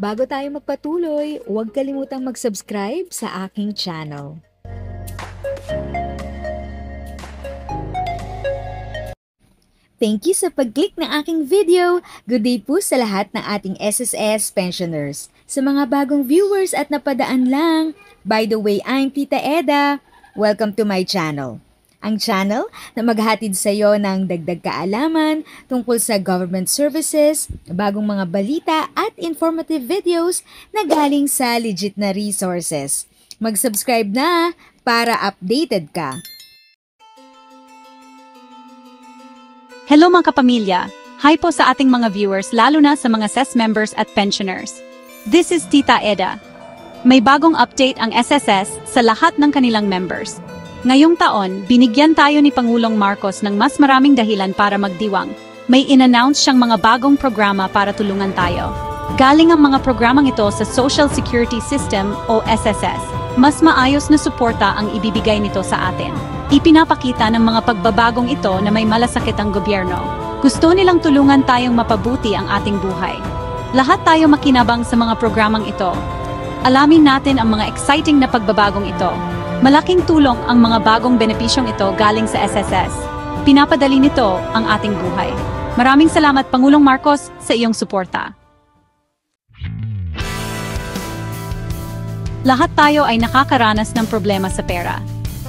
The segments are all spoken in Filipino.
Bago tayo magpatuloy, huwag kalimutang mag-subscribe sa aking channel. Thank you sa pag-click ng aking video. Good day po sa lahat ng ating SSS pensioners. Sa mga bagong viewers at napadaan lang, by the way, I'm Tita Eda. Welcome to my channel. Ang channel na maghatid sa iyo ng dagdag kaalaman tungkol sa government services, bagong mga balita at informative videos na galing sa legit na resources. Mag-subscribe na para updated ka. Hello mga kapamilya! Hi po sa ating mga viewers lalo na sa mga SES members at pensioners. This is Tita Eda. May bagong update ang SSS sa lahat ng kanilang members. Ngayong taon, binigyan tayo ni Pangulong Marcos ng mas maraming dahilan para magdiwang. May in-announce siyang mga bagong programa para tulungan tayo. Galing ang mga programang ito sa Social Security System o SSS. Mas maayos na suporta ang ibibigay nito sa atin. Ipinapakita ng mga pagbabagong ito na may malasakit ang gobyerno. Gusto nilang tulungan tayong mapabuti ang ating buhay. Lahat tayo makinabang sa mga programang ito. Alamin natin ang mga exciting na pagbabagong ito. Malaking tulong ang mga bagong benepisyong ito galing sa SSS. Pinapadali nito ang ating buhay. Maraming salamat Pangulong Marcos sa iyong suporta. Lahat tayo ay nakakaranas ng problema sa pera.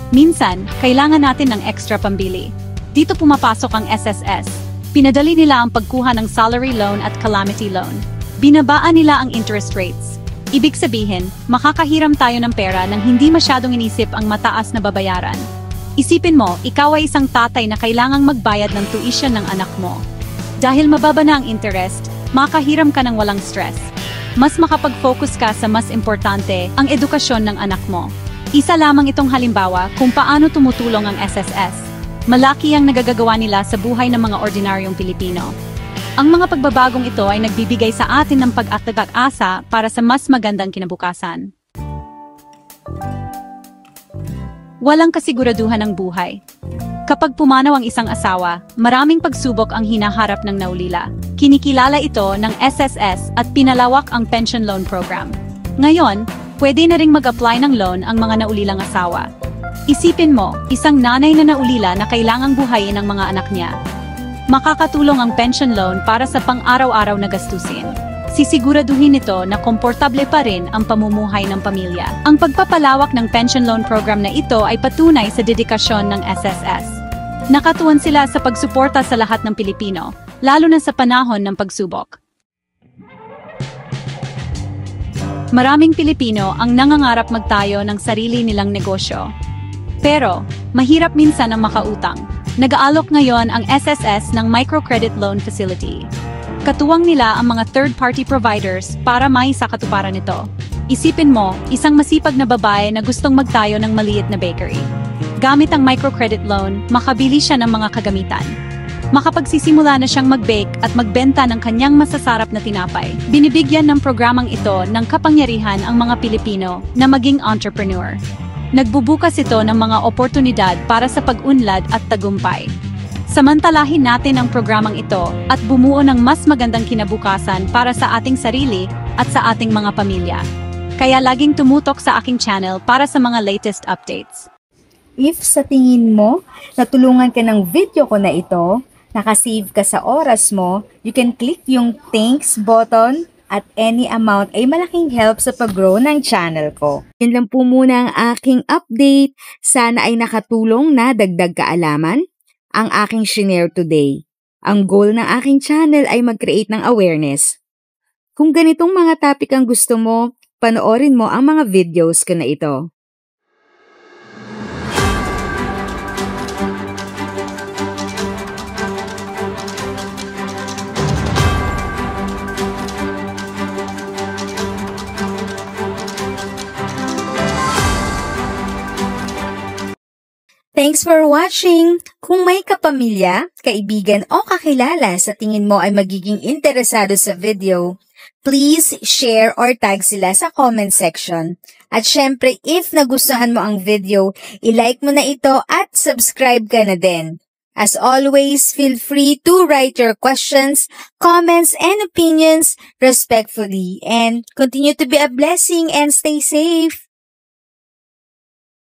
Minsan, kailangan natin ng extra pambili. Dito pumapasok ang SSS. Pinadali nila ang pagkuha ng salary loan at calamity loan. Binabaan nila ang interest rates. Ibig sabihin, makakahiram tayo ng pera nang hindi masyadong inisip ang mataas na babayaran. Isipin mo, ikaw ay isang tatay na kailangang magbayad ng tuition ng anak mo. Dahil mababa na ang interest, makahiram ka ng walang stress. Mas makapag-focus ka sa mas importante, ang edukasyon ng anak mo. Isa lamang itong halimbawa kung paano tumutulong ang SSS. Malaki ang nagagagawa nila sa buhay ng mga ordinaryong Pilipino. Ang mga pagbabagong ito ay nagbibigay sa atin ng pag-asa para sa mas magandang kinabukasan. Walang kasiguraduhan ng buhay. Kapag pumanaw ang isang asawa, maraming pagsubok ang hinaharap ng naulila. Kinikilala ito ng SSS at pinalawak ang pension loan program. Ngayon, pwede na ring mag-apply ng loan ang mga naulilang asawa. Isipin mo, isang nanay na naulila na kailangang buhayin ang mga anak niya. Makakatulong ang pension loan para sa pang-araw-araw na gastusin. Sisiguraduhin nito na komportable pa rin ang pamumuhay ng pamilya. Ang pagpapalawak ng pension loan program na ito ay patunay sa dedikasyon ng SSS. Nakatuon sila sa pagsuporta sa lahat ng Pilipino, lalo na sa panahon ng pagsubok. Maraming Pilipino ang nangangarap magtayo ng sarili nilang negosyo. Pero, mahirap minsan ang makautang. Nag-aalok ngayon ang SSS ng microcredit loan facility. Katuwang nila ang mga third-party providers para maisakatuparan ito. Isipin mo, isang masipag na babae na gustong magtayo ng maliit na bakery. Gamit ang microcredit loan, makabili siya ng mga kagamitan. Makapagsisimula na siyang mag-bake at magbenta ng kanyang masasarap na tinapay. Binibigyan ng programang ito ng kapangyarihan ang mga Pilipino na maging entrepreneur. Nagbubukas ito ng mga oportunidad para sa pag-unlad at tagumpay. Samantalahin natin ang programang ito at bumuo ng mas magandang kinabukasan para sa ating sarili at sa ating mga pamilya. Kaya laging tumutok sa aking channel para sa mga latest updates. If sa tingin mo, natulungan ka ng video ko na ito, nakasave ka sa oras mo, you can click yung thanks button at any amount ay malaking help sa pag-grow ng channel ko. Yun lang po muna ang aking update. Sana ay nakatulong na dagdag kaalaman ang aking shinare today. Ang goal ng aking channel ay mag-create ng awareness. Kung ganitong mga topic ang gusto mo, panoorin mo ang mga videos ko na ito. Thanks for watching! Kung may kapamilya, kaibigan o kakilala sa tingin mo ay magiging interesado sa video, please share or tag sila sa comment section. At syempre, if nagustuhan mo ang video, i-like mo na ito at subscribe ka na din. As always, feel free to write your questions, comments, and opinions respectfully. And continue to be a blessing and stay safe.